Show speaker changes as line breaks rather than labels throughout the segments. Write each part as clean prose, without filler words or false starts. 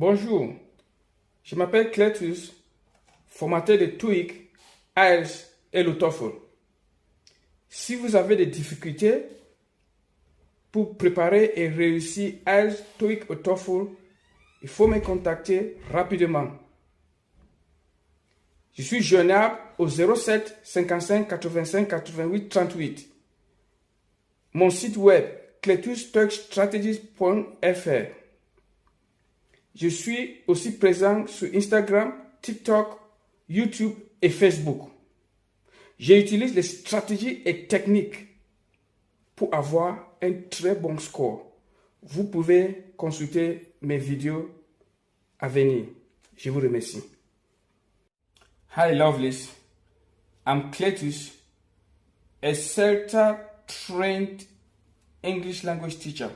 Bonjour, je m'appelle Cletus, formateur de TOEIC, IELTS et le TOEFL. Si vous avez des difficultés pour préparer et réussir IELTS, TOEIC ou TOEFL, il faut me contacter rapidement. Je suis joignable au 07 55 85 88 38. Mon site web cletustoicstrategies.fr. Je suis aussi présent sur Instagram, TikTok, YouTube et Facebook. J'utilise les stratégies et techniques pour avoir un très bon score. Vous pouvez consulter mes vidéos à venir. Je vous remercie. Hi lovelies, I'm Cletus, a CELTA-trained English language teacher,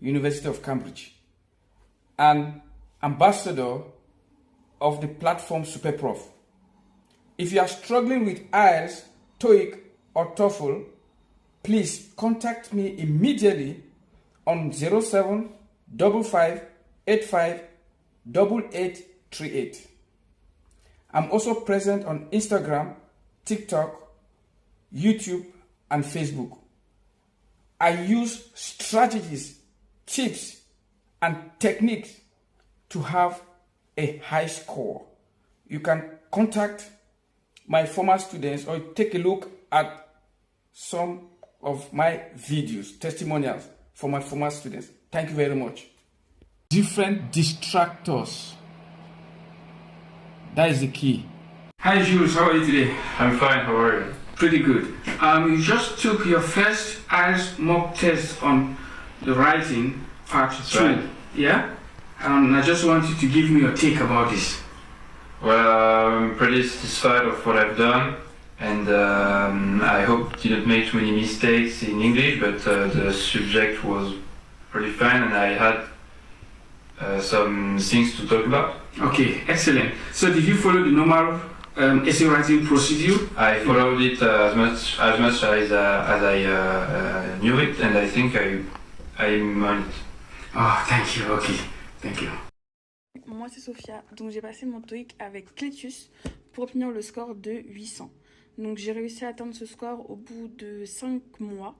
University of Cambridge, and ambassador of the platform SuperProf. If you are struggling with IELTS, TOEIC, or TOEFL, please contact me immediately on 07 55 85 8838. I'm also present on Instagram, TikTok, YouTube, and Facebook. I use strategies, tips, and techniques to have a high score. You can contact my former students or take a look at some of my videos, testimonials for my former students. Thank you very much. Different distractors. That is the key. Hi Jules, how are you today?
I'm fine, how are you?
Pretty good. You just took your first IELTS mock test on the writing part 2.
Right.
Yeah? And I just want you to give me your take about this.
Well, I'm pretty satisfied of what I've done, and I hope didn't make too many mistakes in English, but the subject was pretty fine, and I had some things to talk about.
Okay, excellent. So did you follow the normal essay writing procedure?
I followed it as much as I knew it, and I think I'm on it.
Oh, thank you. Okay, thank you.
Moi c'est Sophia, donc j'ai passé mon TOEIC avec Cletus pour obtenir le score de 800. Donc j'ai réussi à atteindre ce score au bout de 5 mois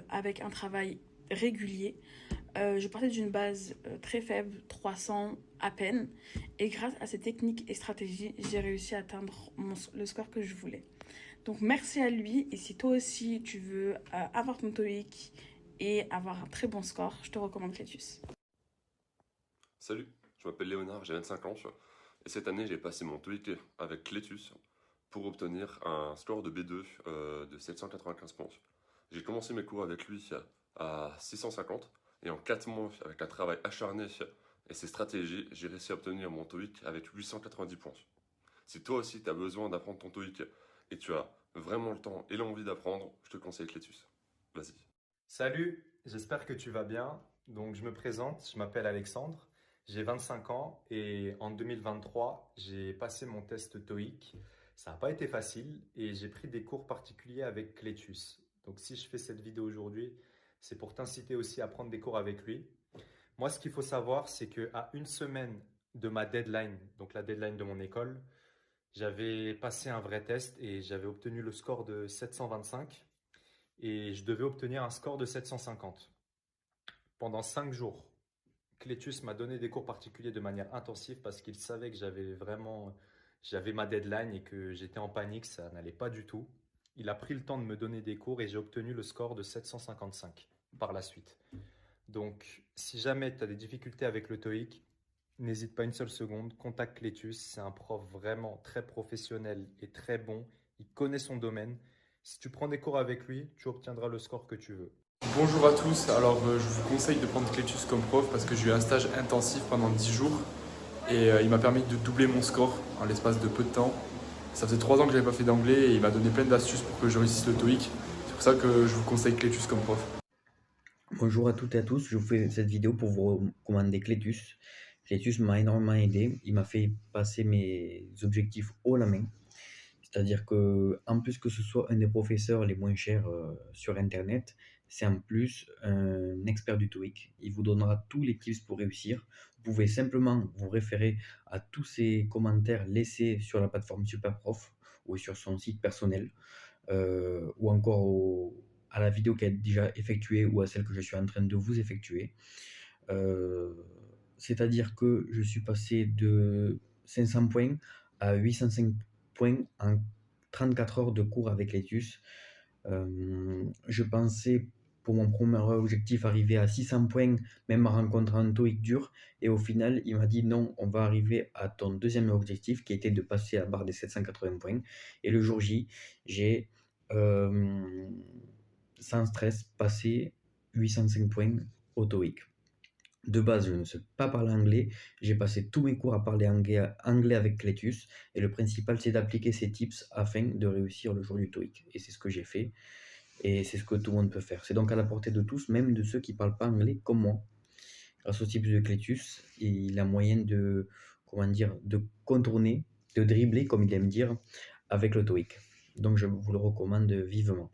avec un travail régulier. Je partais d'une base très faible, 300 à peine, et grâce à ces techniques et stratégies, j'ai réussi à atteindre le score que je voulais. Donc merci à lui, et si toi aussi tu veux avoir ton TOEIC et avoir un très bon score, je te recommande Cletus.
Salut, je m'appelle Léonard, j'ai 25 ans et cette année j'ai passé mon TOEIC avec Cletus pour obtenir un score de B2 de 795 points. J'ai commencé mes cours avec lui à 650 et en 4 mois avec un travail acharné et ses stratégies, j'ai réussi à obtenir mon TOEIC avec 890 points. Si toi aussi tu as besoin d'apprendre ton TOEIC et tu as vraiment le temps et l'envie d'apprendre, je te conseille Cletus. Vas-y.
Salut, j'espère que tu vas bien. Donc je me présente, je m'appelle Alexandre. J'ai 25 ans et en 2023, j'ai passé mon test TOEIC. Ça n'a pas été facile et j'ai pris des cours particuliers avec Cletus. Donc si je fais cette vidéo aujourd'hui, c'est pour t'inciter aussi à prendre des cours avec lui. Moi, ce qu'il faut savoir, c'est qu'à une semaine de ma deadline, donc la deadline de mon école, j'avais passé un vrai test et j'avais obtenu le score de 725 et je devais obtenir un score de 750. Pendant 5 jours, Cletus m'a donné des cours particuliers de manière intensive parce qu'il savait que j'avais ma deadline et que j'étais en panique, ça n'allait pas du tout. Il a pris le temps de me donner des cours et j'ai obtenu le score de 755 par la suite. Donc, si jamais tu as des difficultés avec le TOEIC, n'hésite pas une seule seconde, contacte Cletus, c'est un prof vraiment très professionnel et très bon, il connaît son domaine. Si tu prends des cours avec lui, tu obtiendras le score que tu veux.
Bonjour à tous, alors je vous conseille de prendre Cletus comme prof parce que j'ai eu un stage intensif pendant 10 jours et il m'a permis de doubler mon score en l'espace de peu de temps. Ça faisait 3 ans que je n'avais pas fait d'anglais et il m'a donné plein d'astuces pour que je réussisse le TOEIC. C'est pour ça que je vous conseille Cletus comme prof.
Bonjour à toutes et à tous, je vous fais cette vidéo pour vous recommander Cletus. Cletus m'a énormément aidé, il m'a fait passer mes objectifs haut la main. C'est-à-dire que, en plus que ce soit un des professeurs les moins chers sur internet, c'est en plus un expert du TOEIC. Il vous donnera tous les tips pour réussir. Vous pouvez simplement vous référer à tous ces commentaires laissés sur la plateforme Superprof ou sur son site personnel, ou encore à la vidéo qui est déjà effectuée ou à celle que je suis en train de vous effectuer. C'est-à-dire que je suis passé de 500 points à 805 points en 34 heures de cours avec Letus. Je pensais pour mon premier objectif arriver à 600 points, même en rencontrant un TOEIC dur. Et au final, il m'a dit non, on va arriver à ton deuxième objectif qui était de passer à la barre des 780 points. Et le jour J, j'ai sans stress passé 805 points au TOEIC. De base, je ne sais pas parler anglais. J'ai passé tous mes cours à parler anglais avec Cletus. Et le principal, c'est d'appliquer ces tips afin de réussir le jour du TOEIC. Et c'est ce que j'ai fait. Et c'est ce que tout le monde peut faire. C'est donc à la portée de tous, même de ceux qui ne parlent pas anglais comme moi. Grâce aux tips de Cletus, il a moyen de contourner, de dribbler, comme il aime dire, avec le TOEIC. Donc je vous le recommande vivement.